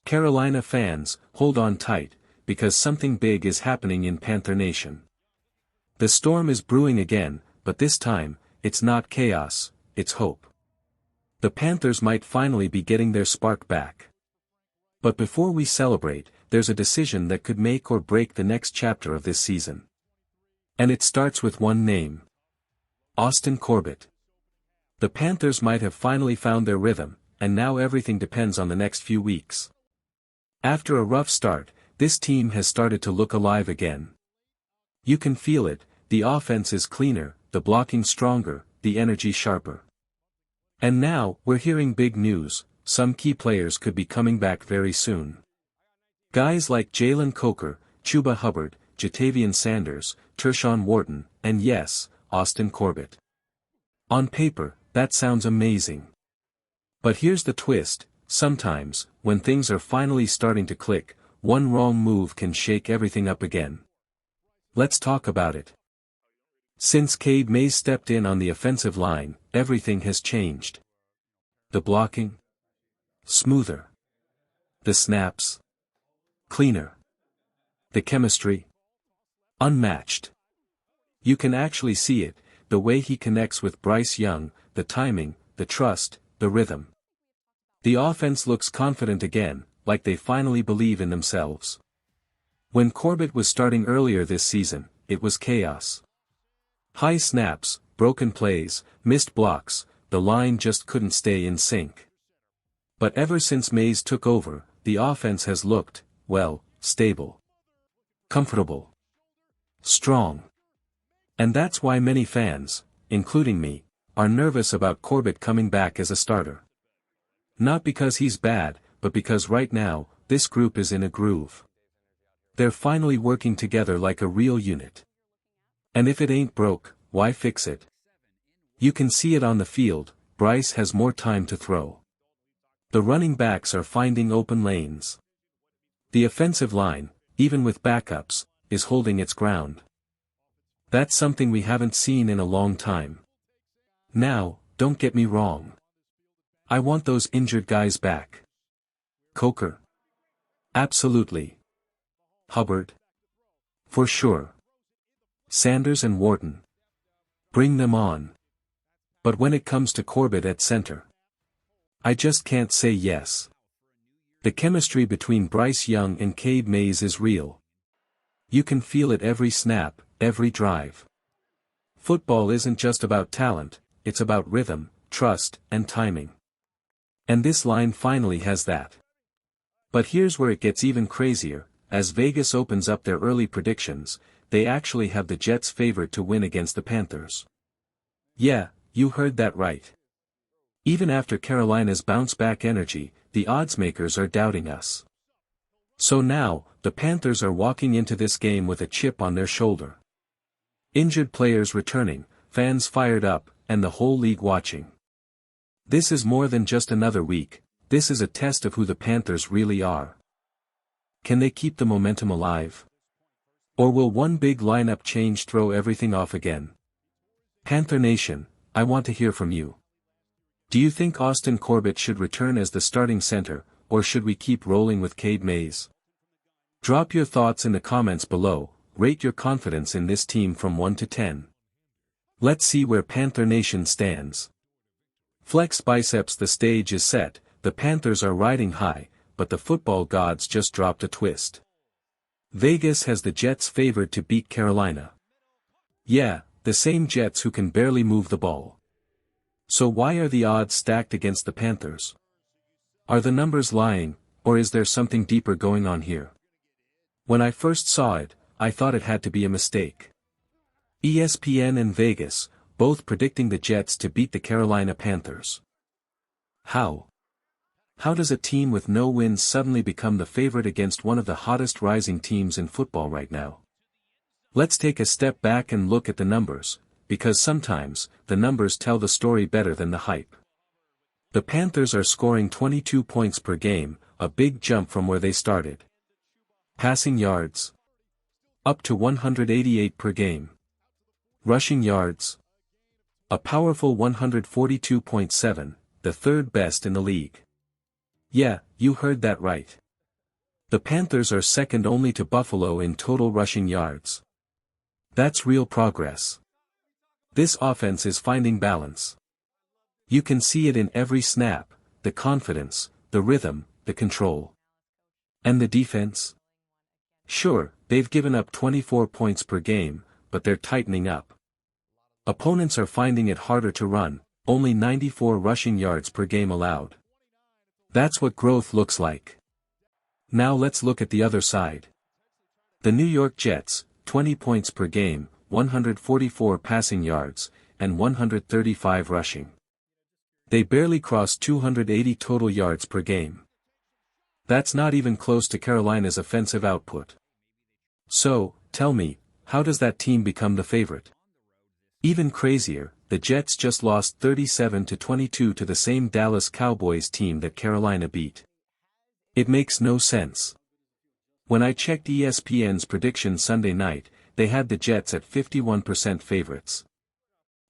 Carolina fans, hold on tight, because something big is happening in Panther Nation. The storm is brewing again, but this time, it's not chaos, it's hope. The Panthers might finally be getting their spark back. But before we celebrate, there's a decision that could make or break the next chapter of this season. And it starts with one name. Austin Corbett. The Panthers might have finally found their rhythm, and now everything depends on the next few weeks. After a rough start, this team has started to look alive again. You can feel it, the offense is cleaner, the blocking stronger, the energy sharper. And now, we're hearing big news, some key players could be coming back very soon. Guys like Jalen Coker, Chuba Hubbard, Jatavian Sanders, Tershawn Wharton, and yes, Austin Corbett. On paper, that sounds amazing. But here's the twist, sometimes, when things are finally starting to click, one wrong move can shake everything up again. Let's talk about it. Since Cade Mays stepped in on the offensive line, everything has changed. The blocking? Smoother. The snaps? Cleaner. The chemistry? Unmatched. You can actually see it, the way he connects with Bryce Young, the timing, the trust, the rhythm. The offense looks confident again, like they finally believe in themselves. When Corbett was starting earlier this season, it was chaos. High snaps, broken plays, missed blocks, the line just couldn't stay in sync. But ever since Mays took over, the offense has looked, well, stable. Comfortable. Strong. And that's why many fans, including me, are nervous about Corbett coming back as a starter. Not because he's bad, but because right now, this group is in a groove. They're finally working together like a real unit. And if it ain't broke, why fix it? You can see it on the field, Bryce has more time to throw. The running backs are finding open lanes. The offensive line, even with backups, is holding its ground. That's something we haven't seen in a long time. Now, don't get me wrong. I want those injured guys back. Coker? Absolutely. Hubbard? For sure. Sanders and Wharton? Bring them on. But when it comes to Corbett at center, I just can't say yes. The chemistry between Bryce Young and Cade Mays is real. You can feel it every snap, every drive. Football isn't just about talent, it's about rhythm, trust, and timing. And this line finally has that. But here's where it gets even crazier, as Vegas opens up their early predictions, they actually have the Jets favored to win against the Panthers. Yeah, you heard that right. Even after Carolina's bounce-back energy, the oddsmakers are doubting us. So now, the Panthers are walking into this game with a chip on their shoulder. Injured players returning, fans fired up, and the whole league watching. This is more than just another week, this is a test of who the Panthers really are. Can they keep the momentum alive? Or will one big lineup change throw everything off again? Panther Nation, I want to hear from you. Do you think Austin Corbett should return as the starting center, or should we keep rolling with Cade Mays? Drop your thoughts in the comments below, rate your confidence in this team from 1 to 10. Let's see where Panther Nation stands. Flex biceps, the stage is set, the Panthers are riding high, but the football gods just dropped a twist. Vegas has the Jets favored to beat Carolina. Yeah, the same Jets who can barely move the ball. So why are the odds stacked against the Panthers? Are the numbers lying, or is there something deeper going on here? When I first saw it, I thought it had to be a mistake. ESPN and Vegas, both predicting the Jets to beat the Carolina Panthers. How? How does a team with no wins suddenly become the favorite against one of the hottest rising teams in football right now? Let's take a step back and look at the numbers, because sometimes, the numbers tell the story better than the hype. The Panthers are scoring 22 points per game, a big jump from where they started. Passing yards? Up to 188 per game. Rushing yards? A powerful 142.7, the third best in the league. Yeah, you heard that right. The Panthers are second only to Buffalo in total rushing yards. That's real progress. This offense is finding balance. You can see it in every snap, the confidence, the rhythm, the control. And the defense? Sure, they've given up 24 points per game, but they're tightening up. Opponents are finding it harder to run, only 94 rushing yards per game allowed. That's what growth looks like. Now let's look at the other side. The New York Jets, 20 points per game, 144 passing yards, and 135 rushing. They barely crossed 280 total yards per game. That's not even close to Carolina's offensive output. So, tell me, how does that team become the favorite? Even crazier, the Jets just lost 37-22 to the same Dallas Cowboys team that Carolina beat. It makes no sense. When I checked ESPN's prediction Sunday night, they had the Jets at 51% favorites.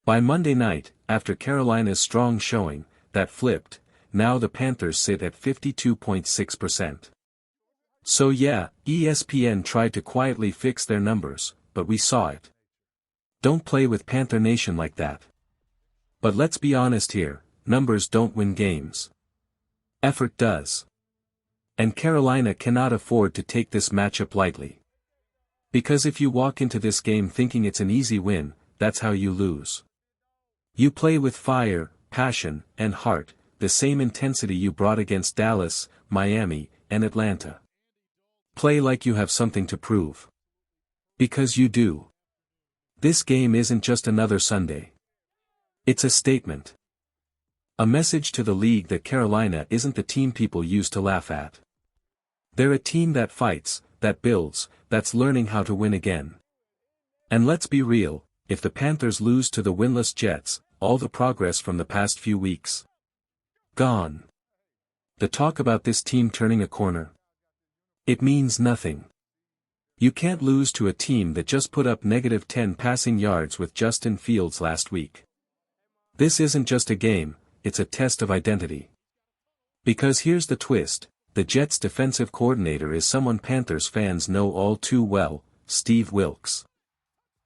By Monday night, after Carolina's strong showing, that flipped, now the Panthers sit at 52.6%. So yeah, ESPN tried to quietly fix their numbers, but we saw it. Don't play with Panther Nation like that. But let's be honest here, numbers don't win games. Effort does. And Carolina cannot afford to take this matchup lightly. Because if you walk into this game thinking it's an easy win, that's how you lose. You play with fire, passion, and heart, the same intensity you brought against Dallas, Miami, and Atlanta. Play like you have something to prove. Because you do. This game isn't just another Sunday. It's a statement. A message to the league that Carolina isn't the team people used to laugh at. They're a team that fights, that builds, that's learning how to win again. And let's be real, if the Panthers lose to the winless Jets, all the progress from the past few weeks. Gone. The talk about this team turning a corner. It means nothing. You can't lose to a team that just put up -10 passing yards with Justin Fields last week. This isn't just a game, it's a test of identity. Because here's the twist, the Jets' defensive coordinator is someone Panthers fans know all too well, Steve Wilks.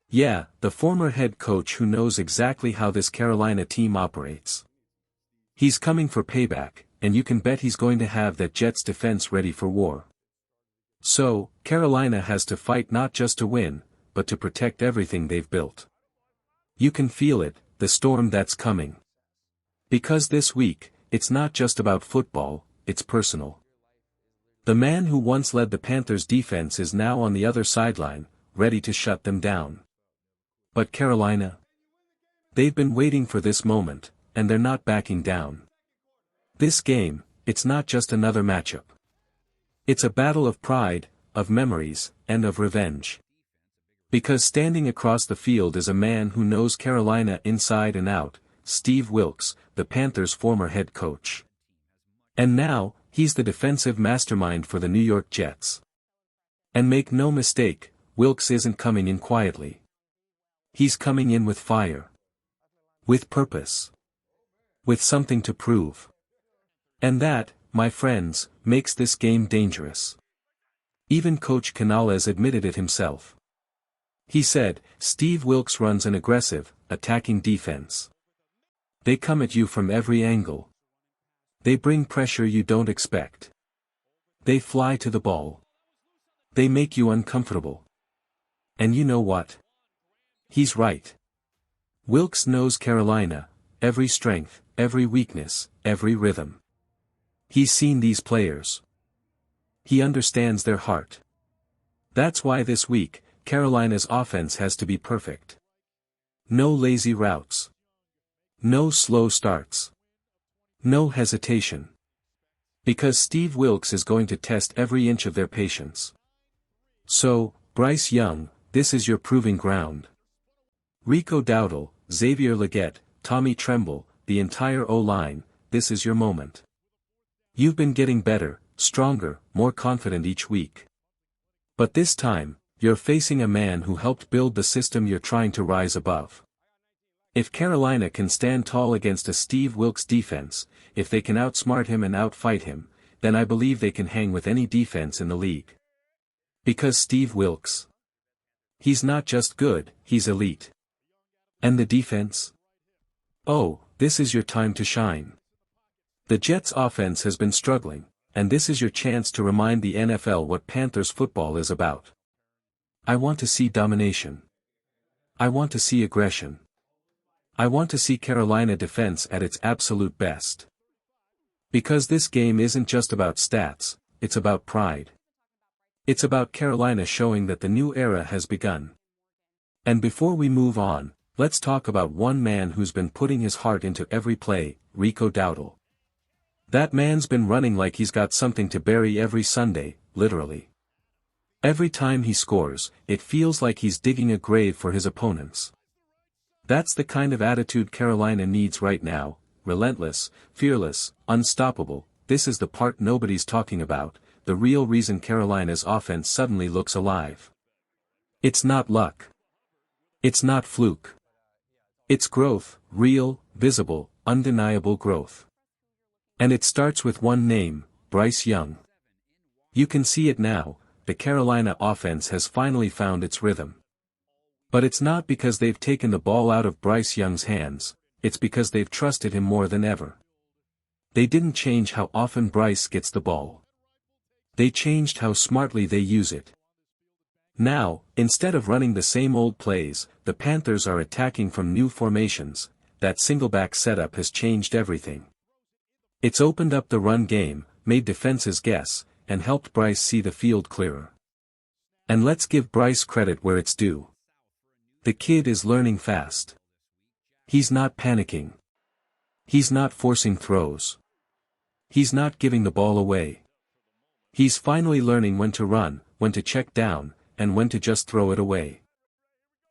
Yeah, the former head coach who knows exactly how this Carolina team operates. He's coming for payback, and you can bet he's going to have that Jets defense ready for war. So, Carolina has to fight not just to win, but to protect everything they've built. You can feel it, the storm that's coming. Because this week, it's not just about football, it's personal. The man who once led the Panthers' defense is now on the other sideline, ready to shut them down. But Carolina? They've been waiting for this moment, and they're not backing down. This game, it's not just another matchup. It's a battle of pride, of memories, and of revenge. Because standing across the field is a man who knows Carolina inside and out, Steve Wilks, the Panthers' former head coach. And now, he's the defensive mastermind for the New York Jets. And make no mistake, Wilks isn't coming in quietly. He's coming in with fire. With purpose. With something to prove. And that, my friends, makes this game dangerous. Even Coach Canales admitted it himself. He said, Steve Wilks runs an aggressive, attacking defense. They come at you from every angle. They bring pressure you don't expect. They fly to the ball. They make you uncomfortable. And you know what? He's right. Wilks knows Carolina, every strength, every weakness, every rhythm. He's seen these players. He understands their heart. That's why this week, Carolina's offense has to be perfect. No lazy routes. No slow starts. No hesitation. Because Steve Wilks is going to test every inch of their patience. So, Bryce Young, this is your proving ground. Rico Dowdle, Xavier Legette, Tommy Tremble, the entire O-line, this is your moment. You've been getting better, stronger, more confident each week. But this time, you're facing a man who helped build the system you're trying to rise above. If Carolina can stand tall against a Steve Wilks defense, if they can outsmart him and outfight him, then I believe they can hang with any defense in the league. Because Steve Wilks. He's not just good, he's elite. And the defense? Oh, this is your time to shine. The Jets' offense has been struggling, and this is your chance to remind the NFL what Panthers football is about. I want to see domination. I want to see aggression. I want to see Carolina defense at its absolute best. Because this game isn't just about stats, it's about pride. It's about Carolina showing that the new era has begun. And before we move on, let's talk about one man who's been putting his heart into every play, Rico Dowdle. That man's been running like he's got something to bury every Sunday, literally. Every time he scores, it feels like he's digging a grave for his opponents. That's the kind of attitude Carolina needs right now, relentless, fearless, unstoppable. This is the part nobody's talking about, the real reason Carolina's offense suddenly looks alive. It's not luck. It's not fluke. It's growth, real, visible, undeniable growth. And it starts with one name, Bryce Young. You can see it now, the Carolina offense has finally found its rhythm. But it's not because they've taken the ball out of Bryce Young's hands, it's because they've trusted him more than ever. They didn't change how often Bryce gets the ball. They changed how smartly they use it. Now, instead of running the same old plays, the Panthers are attacking from new formations. That singleback setup has changed everything. It's opened up the run game, made defenses guess, and helped Bryce see the field clearer. And let's give Bryce credit where it's due. The kid is learning fast. He's not panicking. He's not forcing throws. He's not giving the ball away. He's finally learning when to run, when to check down, and when to just throw it away.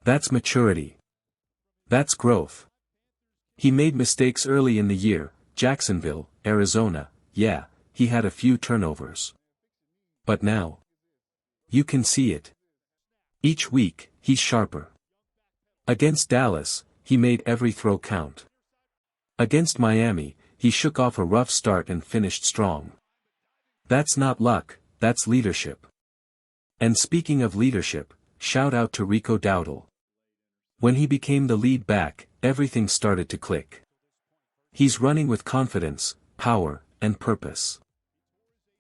That's maturity. That's growth. He made mistakes early in the year, Jacksonville, Arizona, yeah, he had a few turnovers. But now, you can see it. Each week, he's sharper. Against Dallas, he made every throw count. Against Miami, he shook off a rough start and finished strong. That's not luck, that's leadership. And speaking of leadership, shout out to Rico Dowdle. When he became the lead back, everything started to click. He's running with confidence, power, and purpose.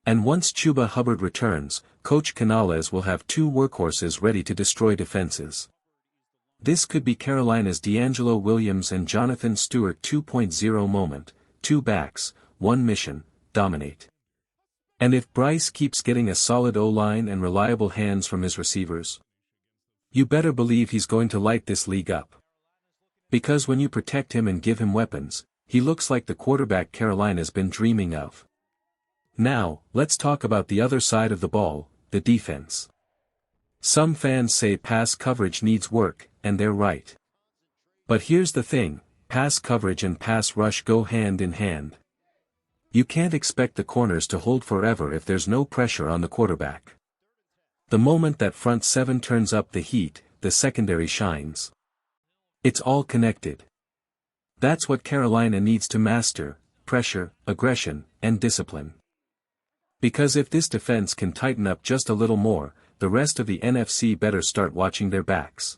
And once Chuba Hubbard returns, Coach Canales will have two workhorses ready to destroy defenses. This could be Carolina's D'Angelo Williams and Jonathan Stewart 2.0 moment, two backs, one mission, dominate. And if Bryce keeps getting a solid O-line and reliable hands from his receivers, you better believe he's going to light this league up. Because when you protect him and give him weapons, he looks like the quarterback Carolina's been dreaming of. Now, let's talk about the other side of the ball, the defense. Some fans say pass coverage needs work, and they're right. But here's the thing, pass coverage and pass rush go hand in hand. You can't expect the corners to hold forever if there's no pressure on the quarterback. The moment that front seven turns up the heat, the secondary shines. It's all connected. That's what Carolina needs to master, pressure, aggression, and discipline. Because if this defense can tighten up just a little more, the rest of the NFC better start watching their backs.